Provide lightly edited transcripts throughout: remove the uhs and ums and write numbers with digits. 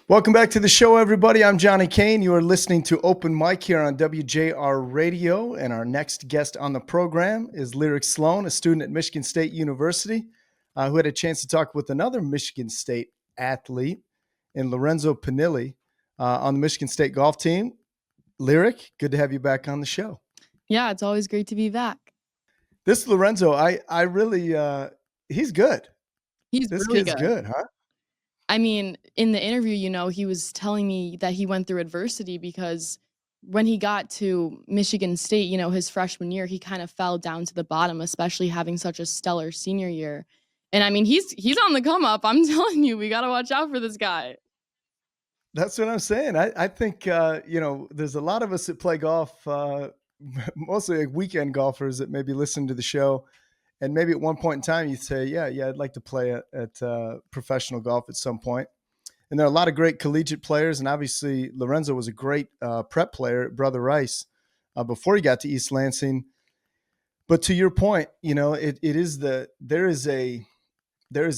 Welcome back to the show, everybody. I'm Johnny Kane. You are listening to Open Mic here on WJR Radio, and our next guest on the program is Sloan, a student at Michigan State University, who had a chance to talk with another Michigan State athlete in Lorenzo Pinelli on the Michigan State golf team. Lyric, good to have you back on the show. Yeah, it's always great to be back. This Lorenzo, I really, he's good. He's This really kid's good, huh? I mean, in the interview, he was telling me that he went through adversity because when he got to Michigan State, his freshman year, he kind of fell down to the bottom, especially having such a stellar senior year. And I mean, he's on the come up. I'm telling you, we got to watch out for this guy. That's what I'm saying. I think, there's a lot of us that play golf, mostly like weekend golfers that maybe listen to the show. And maybe at one point in time, you'd say, yeah, I'd like to play at professional golf at some point. And there are a lot of great collegiate players. And obviously, Lorenzo was a great prep player at Brother Rice before he got to East Lansing. But to your point, there is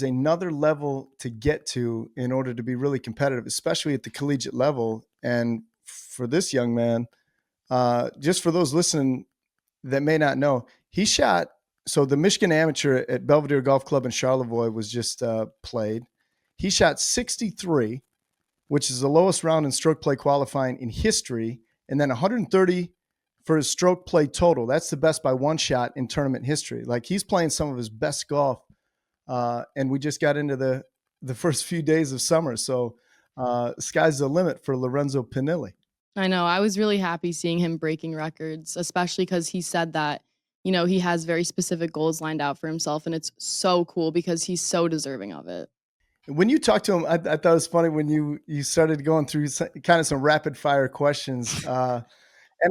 another level to get to in order to be really competitive, especially at the collegiate level. And for this young man, just for those listening that may not know, he shot. So the Michigan Amateur at Belvedere Golf Club in Charlevoix was just played. He shot 63, which is the lowest round in stroke play qualifying in history, and then 130 for his stroke play total. That's the best by one shot in tournament history. Like, he's playing some of his best golf, and we just got into the first few days of summer. So sky's the limit for Lorenzo Pinelli. I know. I was really happy seeing him breaking records, especially because he said that he has very specific goals lined out for himself, and it's so cool because he's so deserving of it. When you talked to him, I thought it was funny when you started going through kind of some rapid fire questions. And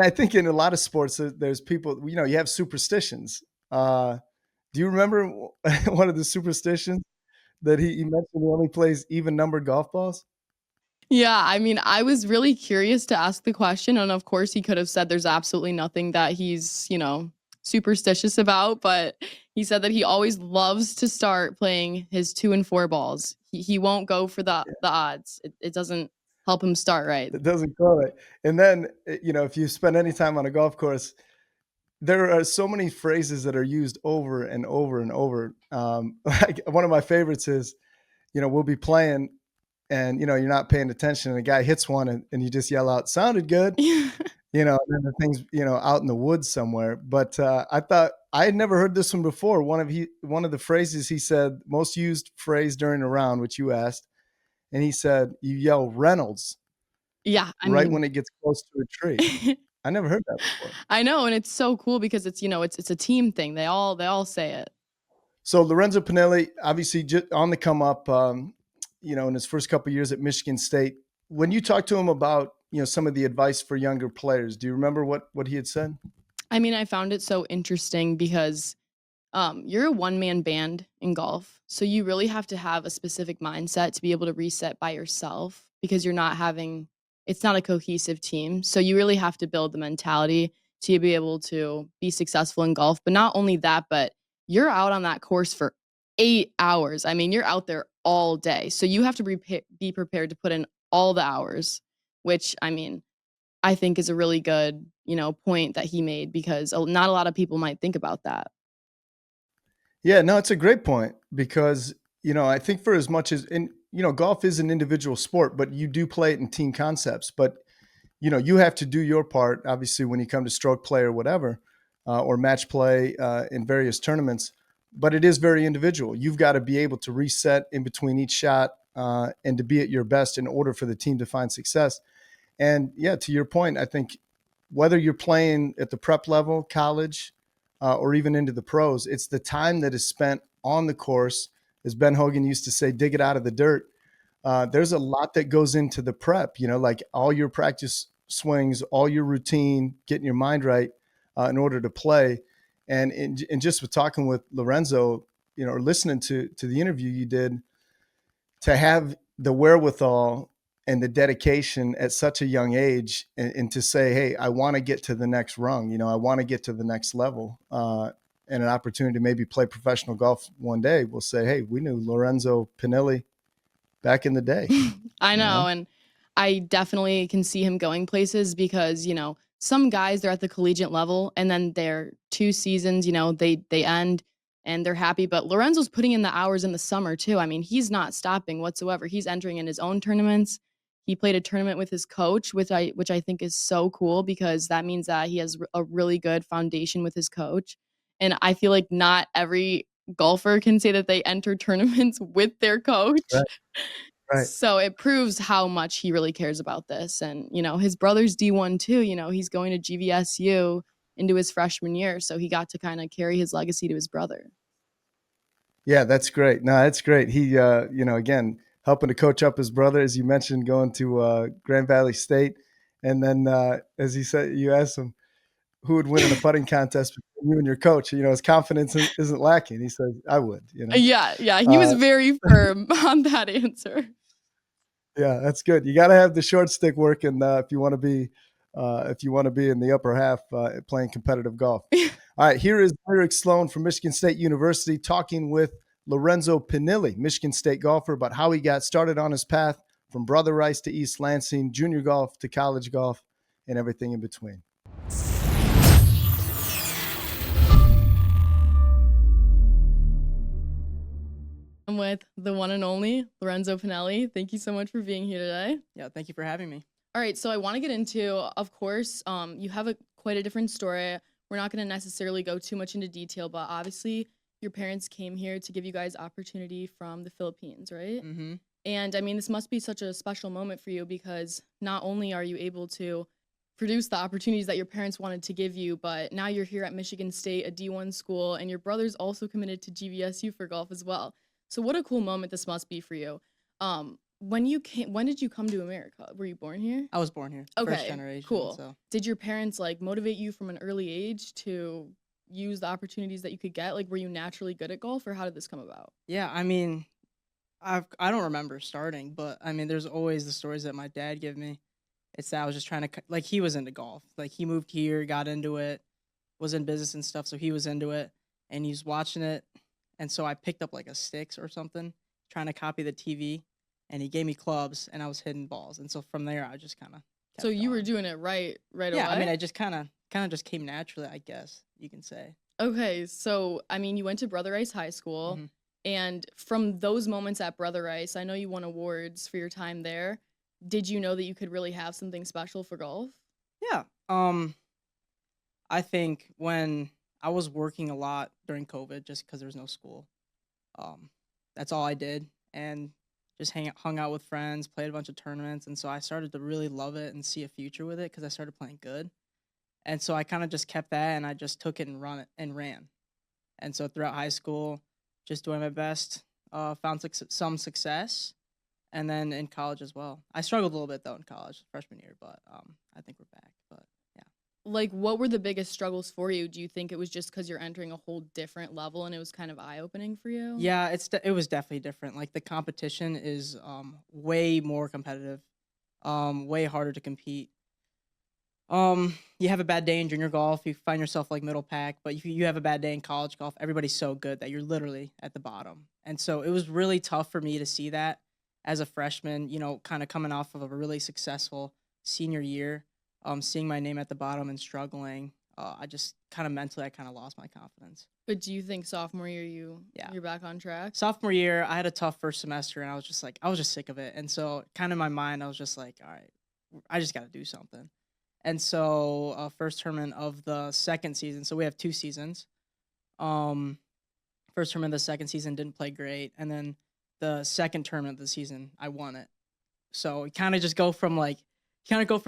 I think in a lot of sports, there's people, you have superstitions. Do you remember one of the superstitions that he mentioned he only plays even numbered golf balls? Yeah, I mean, I was really curious to ask the question, and of course he could have said there's absolutely nothing that he's, superstitious about, but he said that he always loves to start playing his 2 and 4 balls. He won't go for the odds. It doesn't help him start right. It doesn't go right. And then, if you spend any time on a golf course, there are so many phrases that are used over and over and over. Like, one of my favorites is, we'll be playing and, you're not paying attention and a guy hits one and you just yell out, "Sounded good." And then the thing's, out in the woods somewhere. But I thought I had never heard this one before. One of the phrases he said, most used phrase during a round, which you asked, and he said, you yell Reynolds. Yeah, when it gets close to a tree. I never heard that before. I know, and it's so cool because it's it's a team thing. They all say it. So Lorenzo Pinelli, obviously just on the come up, in his first couple of years at Michigan State. When you talked to him about some of the advice for younger players, do you remember what he had said? I mean, I found it so interesting because you're a one-man band in golf, so you really have to have a specific mindset to be able to reset by yourself because it's not a cohesive team. So you really have to build the mentality to be able to be successful in golf. But not only that, but you're out on that course for 8 hours. I mean, you're out there all day. So you have to be prepared to put in all the hours, which, I mean, I think is a really good, point that he made because not a lot of people might think about that. Yeah, no, it's a great point because, I think for as much as, and, golf is an individual sport, but you do play it in team concepts. But, you have to do your part, obviously, when you come to stroke play or whatever, or match play in various tournaments. But it is very individual. You've got to be able to reset in between each shot and to be at your best in order for the team to find success. And yeah, to your point, I think whether you're playing at the prep level, college, or even into the pros, it's the time that is spent on the course. As Ben Hogan used to say, dig it out of the dirt. There's a lot that goes into the prep, like all your practice swings, all your routine, getting your mind right in order to play. And just with talking with Lorenzo, or listening to the interview you did, to have the wherewithal and the dedication at such a young age and to say, hey, I want to get to the next rung, I want to get to the next level and an opportunity to maybe play professional golf one day. We'll say, hey, we knew Lorenzo Pinelli back in the day, I you know, know? and I definitely can see him going places because, some guys, they're at the collegiate level and then their 2 seasons, they end and they're happy, but Lorenzo's putting in the hours in the summer too. I mean, he's not stopping whatsoever. He's entering in his own tournaments. He played a tournament with his coach, which I think is so cool because that means that he has a really good foundation with his coach. And I feel like not every golfer can say that they enter tournaments with their coach. Right, right. So it proves how much he really cares about this. And, his brother's D1 too. He's going to GVSU into his freshman year. So he got to kind of carry his legacy to his brother. Yeah, that's great. No, that's great. He, again, helping to coach up his brother, as you mentioned, going to Grand Valley State. And then, as he said, you asked him who would win in a putting contest between you and your coach. His confidence isn't lacking. He says, I would. Yeah, yeah. He was Uh, very firm on that answer. Yeah, that's good. You got to have the short stick working if you want to be in the upper half playing competitive golf. All right, here is Eric Sloan from Michigan State University talking with Lorenzo Pinelli, Michigan State golfer, about how he got started on his path from Brother Rice to East Lansing, junior golf to college golf, and everything in between. I'm with the one and only Lorenzo Pinelli. Thank you so much for being here today. Yeah, thank you for having me. All right, so I want to get into, of course, you have quite a different story. We're not going to necessarily go too much into detail, but obviously your parents came here to give you guys opportunity from the Philippines, right? Mm-hmm. And I mean, this must be such a special moment for you because not only are you able to produce the opportunities that your parents wanted to give you, but now you're here at Michigan State, a D1 school, and your brother's also committed to GVSU for golf as well. So what a cool moment this must be for you. When did you come to America? Were you born here? I was born here, first Okay, generation. cool. So Did your parents motivate you from an early age to use the opportunities that you could get? Like, were you naturally good at golf, or how did this come about? yeah, I mean, I don't remember starting, but I mean, there's always the stories that my dad give me. It's that I was just trying to like he was into golf, like he moved here, got into it, was in business and stuff, so he was into it, and he was watching it, and so I picked up like a sticks or something, trying to copy the TV, and he gave me clubs, and I was hitting balls, and so from there I just kind of So kept you were going. doing it right Yeah, away? I mean, I just kind of just came naturally, I guess you can say. Okay, so I mean, you went to Brother Rice High School, Hmm. and from those moments at Brother Rice, I know you won awards for your time there. Did you know that you could really have something special for golf? Yeah. I think when I was working a lot during COVID, just because there was no school, um, that's all I did, and just hung out with friends, played a bunch of tournaments, and so I started to really love it and see a future with it because I started playing good, and so I kind of just kept that, and I just took it and run it and ran, and so throughout high school, just doing my best, found some success, and then in college as well. I struggled a little bit though in college, freshman year, but I think we're back. But yeah. Like, what were the biggest struggles for you? Do you think it was just because you're entering a whole different level and it was kind of eye-opening for you? Yeah, it was definitely different. Like the competition is way more competitive, way harder to compete. You have a bad day in junior golf, you find yourself like middle pack, but if you have a bad day in college golf, everybody's so good that you're literally at the bottom. And so it was really tough for me to see that as a freshman, kind of coming off of a really successful senior year, seeing my name at the bottom and struggling. I just kind of mentally, I kind of lost my confidence. But do you think sophomore year Yeah. you're back on track? Sophomore year, I had a tough first semester, and I was just sick of it. And so, kind of in my mind, I was just like, all right, I just got to do something. And so, first tournament of the second season. So we have 2 seasons. Um, First tournament of the second season didn't play great, and then the second tournament of the season, I won it. So you kind of just go from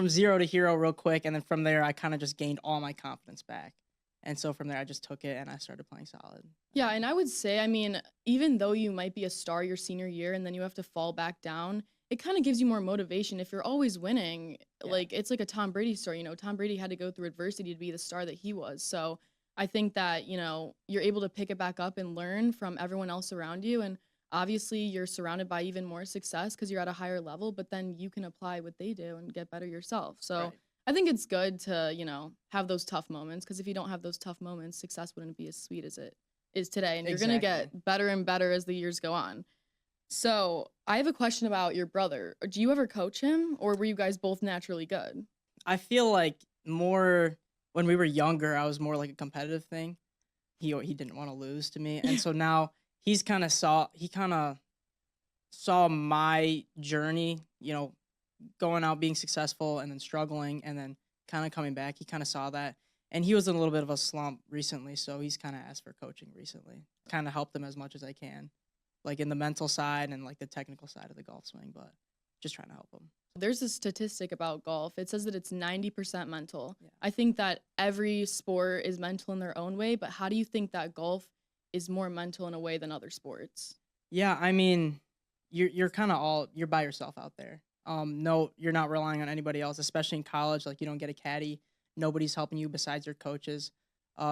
zero to hero real quick, and then from there, I kind of just gained all my confidence back. And so from there, I just took it and I started playing solid. Yeah, and I would say, I mean, even though you might be a star your senior year and then you have to fall back down, it kind of gives you more motivation. If you're always winning, Yeah. like it's like a Tom Brady story. Tom Brady had to go through adversity to be the star that he was. So I think that, you're able to pick it back up and learn from everyone else around you. And obviously, you're surrounded by even more success because you're at a higher level, but then you can apply what they do and get better yourself. So Right. I think it's good to, have those tough moments because if you don't have those tough moments, success wouldn't be as sweet as it is today. And you're going to Exactly. get better and better as the years go on. So I have a question about your brother. Do you ever coach him, or were you guys both naturally good? I feel like more when we were younger, I was more like a competitive thing. He didn't want to lose to me, and so now he kind of saw my journey, going out being successful and then struggling and then kind of coming back. He kind of saw that, and he was in a little bit of a slump recently, so he's kind of asked for coaching recently. Kind of helped him as much as I can, like in the mental side and like the technical side of the golf swing, but just trying to help him. There's a statistic about golf. It says that it's 90% mental. Yeah. I think that every sport is mental in their own way, but how do you think that golf is more mental in a way than other sports? Yeah, I mean, you're kind of you're by yourself out there. No, you're not relying on anybody else, especially in college. Like you don't get a caddy, nobody's helping you besides your coaches.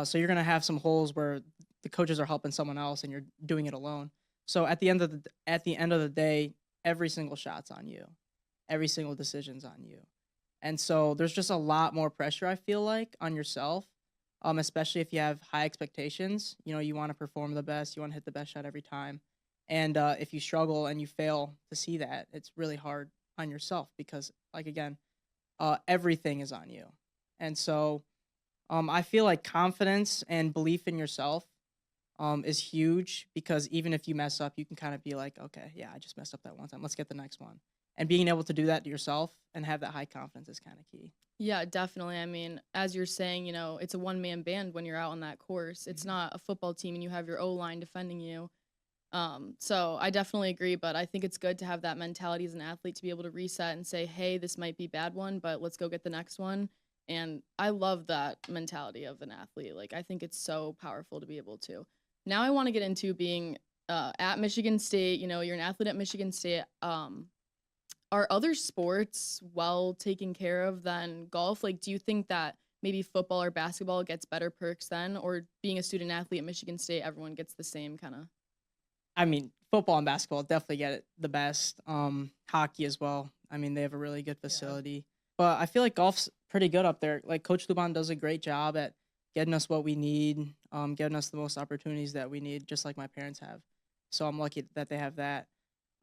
So you're gonna have some holes where the coaches are helping someone else and you're doing it alone. So at the end of the day, every single shot's on you, every single decision's on you, and so there's just a lot more pressure I feel like on yourself. Especially if you have high expectations, you want to perform the best, you want to hit the best shot every time. And if you struggle and you fail to see that, it's really hard on yourself because, like, again, everything is on you. And so I feel like confidence and belief in yourself is huge because even if you mess up, you can kind of be like, okay, yeah, I just messed up that one time. Let's get the next one. And being able to do that to yourself and have that high confidence is kind of key. Yeah, definitely. I mean, as you're saying, it's a one-man band when you're out on that course. It's not a football team and you have your O-line defending you. So I definitely agree, but I think it's good to have that mentality as an athlete to be able to reset and say, hey, this might be a bad one, but let's go get the next one. And I love that mentality of an athlete. Like, I think it's so powerful to be able to. Now I want to get into being at Michigan State. You're an athlete at Michigan State. Are other sports well taken care of than golf? Like, do you think that maybe football or basketball gets better perks then, or being a student athlete at Michigan State, everyone gets the same kind of? I mean, football and basketball definitely get it the best. Hockey as well. I mean, they have a really good facility. But I feel like golf's pretty good up there. Like Coach Luban does a great job at getting us what we need, getting us the most opportunities that we need, just like my parents have. So I'm lucky that they have that.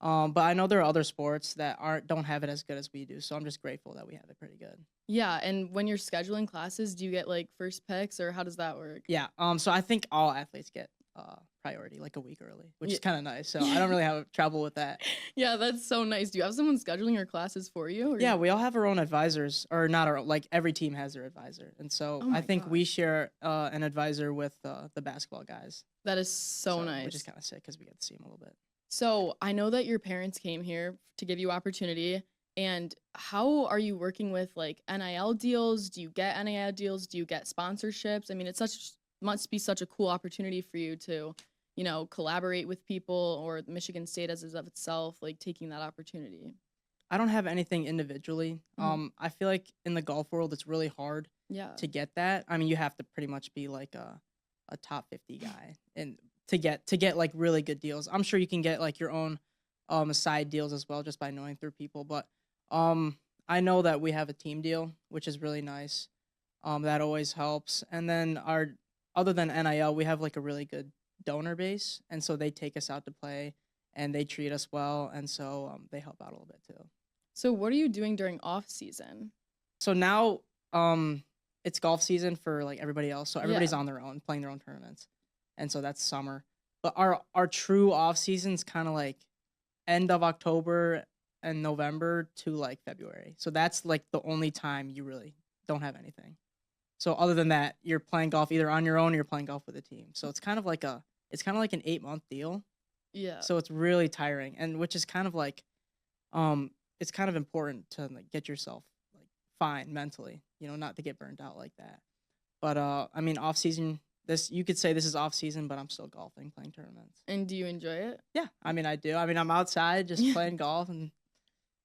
But I know there are other sports that don't have it as good as we do. So I'm just grateful that we have it pretty good. Yeah, and when you're scheduling classes, do you get like first picks or how does that work? Yeah. So I think all athletes get priority like a week early, which is kind of nice. So I don't really have trouble with that. Yeah, that's so nice. Do you have someone scheduling your classes for you? Or Yeah, we all have our own advisors, or not our like every team has their advisor, and so Oh my I think we gosh. share an advisor with the basketball guys. That is so nice. Which is kind of sick because we get to see them a little bit. So I know that your parents came here to give you opportunity. And how are you working with like NIL deals? Do you get NIL deals? Do you get sponsorships? I mean, must be such a cool opportunity for you to, collaborate with people or Michigan State as is of itself, like taking that opportunity. I don't have anything individually. Mhm. I feel like in the golf world, it's really hard Yeah. to get that. I mean, you have to pretty much be like a top 50 guy and to get like really good deals. I'm sure you can get like your own side deals as well just by knowing through people, but I know that we have a team deal, which is really nice. That always helps. And then other than NIL, we have like a really good donor base, and so they take us out to play and they treat us well, and so they help out a little bit too. So what are you doing during off season? So now it's golf season for like everybody else. So everybody's Yeah. on their own, playing their own tournaments. And so that's summer. But our true off season's kind of like end of October and November to like February. So that's like the only time you really don't have anything. So other than that, you're playing golf either on your own or you're playing golf with a team. So it's kind of like an 8-month deal. Yeah. So it's really tiring, and which is kind of like it's kind of important to like get yourself like fine mentally, not to get burned out like that. But I mean, off season, you could say this is off season, but I'm still golfing, playing tournaments. And do you enjoy it? Yeah, I mean, I do. I mean, I'm outside just playing golf, and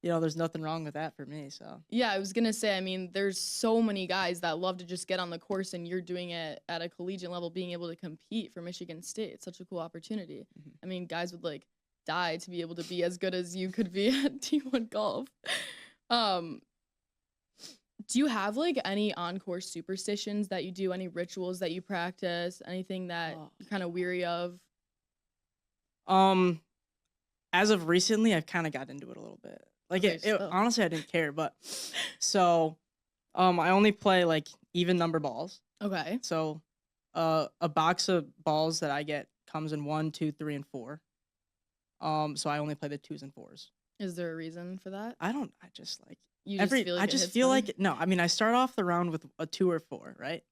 there's nothing wrong with that for me. So Yeah, I was gonna say, I mean, there's so many guys that love to just get on the course and you're doing it at a collegiate level, being able to compete for Michigan State. It's such a cool opportunity. Mhm. I mean, guys would like die to be able to be as good as you could be at T1 golf. Um, do you have like any on-course superstitions that you do, any rituals that you practice, anything that Oh. you're kind of weary of? um, As of recently, I've kind of got into it a little bit. Like Okay, it so honestly, I didn't care, but so I only play like even number balls. okay. So a box of balls that I get comes in 1, 2, 3, and 4. So I only play the 2s and 4s. Is there a reason for that? I don't. I just like You just feel like I it just hits feel better? like no. I mean, I start off the round with a 2 or 4, right?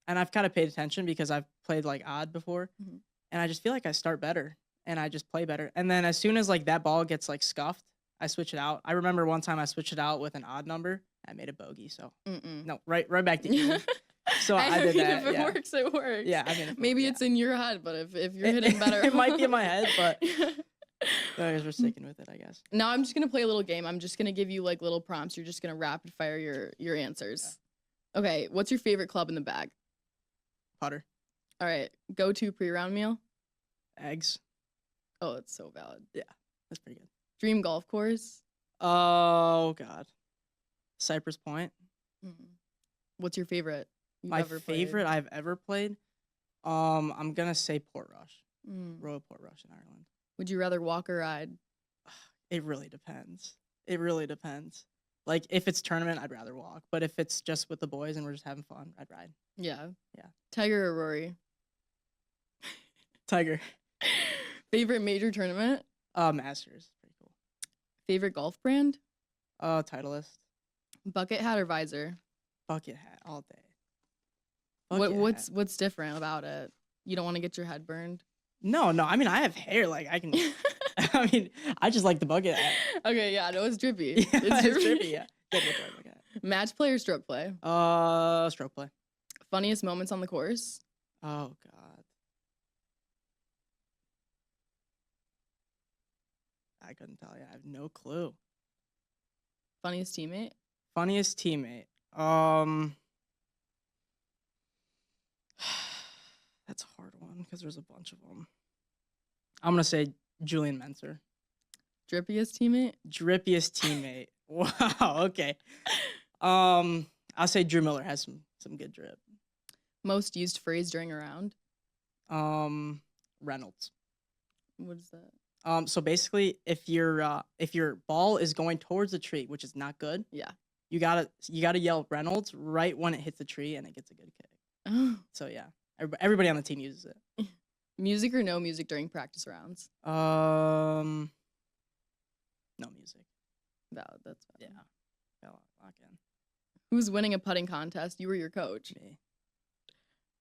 And I've kind of paid attention because I've played like odd before, Mhm. and I just feel like I start better and I just play better. And then as soon as like that ball gets like scuffed, I switch it out. I remember one time I switched it out with an odd number. I made a bogey. So Mm-mm. no, right back to even. So I did mean, that. if it Yeah. works, it works. Yeah, I mean, if it- Maybe yeah. it's in your head, but if you're It- hitting better, it might be in my head, but- Yeah. So I guess we're sticking with it, I guess. Now I'm just gonna play a little game. I'm just gonna give you like little prompts. You're just gonna rapid fire your answers. Okay, what's your favorite club in the bag? Putter, All right, go to pre-round meal. eggs. Oh, it's so valid. That's pretty good. Dream golf course. Oh God, Cypress Point. Mm. What's your favorite? You've My ever played? favorite I've ever played. I'm gonna say Portrush, Mm. Royal Portrush in Ireland. Would you rather walk or ride? It really depends. It really depends. Like if it's tournament, I'd rather walk. But if it's just with the boys and we're just having fun, I'd ride. Yeah. Yeah. Tiger or Rory? Tiger. Favorite major tournament? Masters. Pretty cool. Favorite golf brand? Titleist. Bucket hat or visor? Bucket hat all day. What's different about it? You don't want to get your head burned? No. I mean, I have hair. Like I can. I mean, I just like the bucket hat. Okay, yeah, no, it's drippy. Yeah, It's it's trippy. Yeah. Good with the bucket hat. Match play or stroke play? Stroke play. Funniest moments on the course? Oh God. I couldn't tell you. I have no clue. Funniest teammate? Funniest teammate. That's a hard one because there's a bunch of them. I'm gonna say Julian Menser. Drippiest teammate? Drippiest teammate. Wow. Okay. I'll say Drew Miller has some good drip. Most used phrase during a round? Reynolds. What is that? So basically, if your ball is going towards the tree, which is not good, Yeah. you gotta yell Reynolds right when it hits the tree, and it gets a good kick. So yeah, everybody on the team uses it. Music or no music during practice rounds? No music. Valid, that's valid. Yeah. Lock in. Who's winning a putting contest? You or your coach? Me.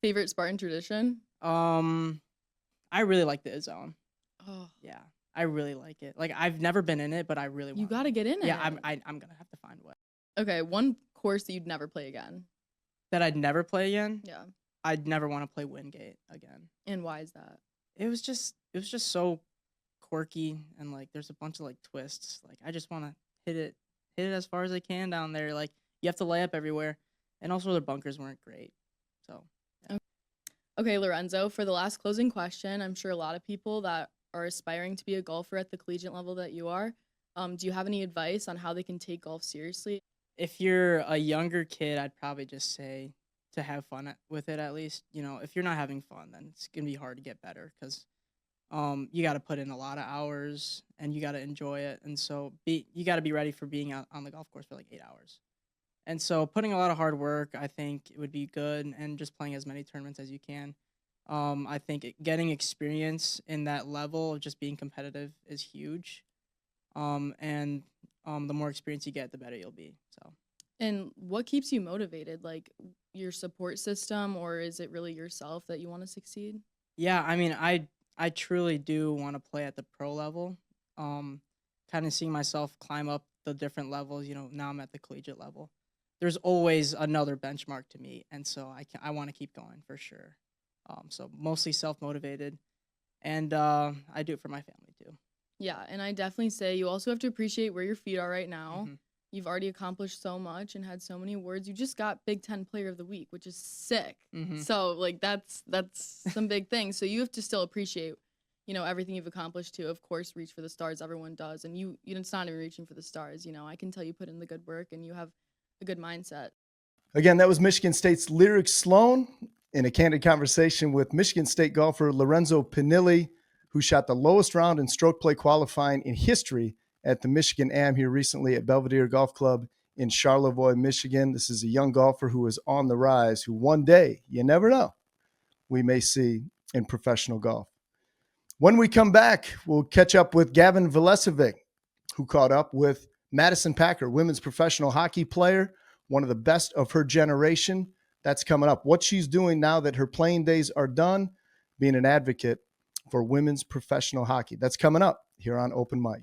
Favorite Spartan tradition? I really like the zone. Oh, Yeah, I really like it. Like I've never been in it, but I really want. you got to get in it. Yeah, I'm gonna have to find one Okay, one course that you'd never play again. that I'd never play again. Yeah. I'd never want to play Wingate again. And why is that? It was just so quirky and like there's a bunch of like twists. Like I just want to hit it as far as I can down there. Like you have to lay up everywhere, and also the bunkers weren't great. So Okay, Lorenzo, for the last closing question, I'm sure a lot of people that are aspiring to be a golfer at the collegiate level that you are, do you have any advice on how they can take golf seriously? if you're a younger kid, I'd probably just say to have fun with it at least. You know, if you're not having fun, then it's gonna be hard to get better because you got to put in a lot of hours and you got to enjoy it, and so you got to be ready for being out on the golf course for like 8 hours. And so putting a lot of hard work, I think it would be good, and just playing as many tournaments as you can. I think getting experience in that level of just being competitive is huge. And the more experience you get, the better you'll be. So And what keeps you motivated? Like your support system, or is it really yourself that you want to succeed? yeah, I mean, I truly do want to play at the pro level. Kind of seeing myself climb up the different levels. You know, now I'm at the collegiate level. There's always another benchmark to meet, and so I want to keep going for sure. So mostly self motivated, and I do it for my family too. Yeah, and I definitely say you also have to appreciate where your feet are right now. Mhm. You've already accomplished so much and had so many awards. You just got Big Ten Player of the Week, which is sick. Mhm. So like that's some big things. So you have to still appreciate, everything you've accomplished too. Of course, reach for the stars. Everyone does, and it's not even reaching for the stars. I can tell you put in the good work and you have a good mindset. Again, that was Michigan State's Lyric Sloan in a candid conversation with Michigan State golfer Lorenzo Pinelli, who shot the lowest round in stroke play qualifying in history at the Michigan Am here recently at Belvedere Golf Club in Charlevoix, Michigan. This is a young golfer who is on the rise, who one day, you never know, we may see in professional golf. When we come back, we'll catch up with Gavin Velesevic, who caught up with Madison Packer, women's professional hockey player, one of the best of her generation. That's coming up. What she's doing now that her playing days are done, being an advocate for women's professional hockey. That's coming up here on Open Mic.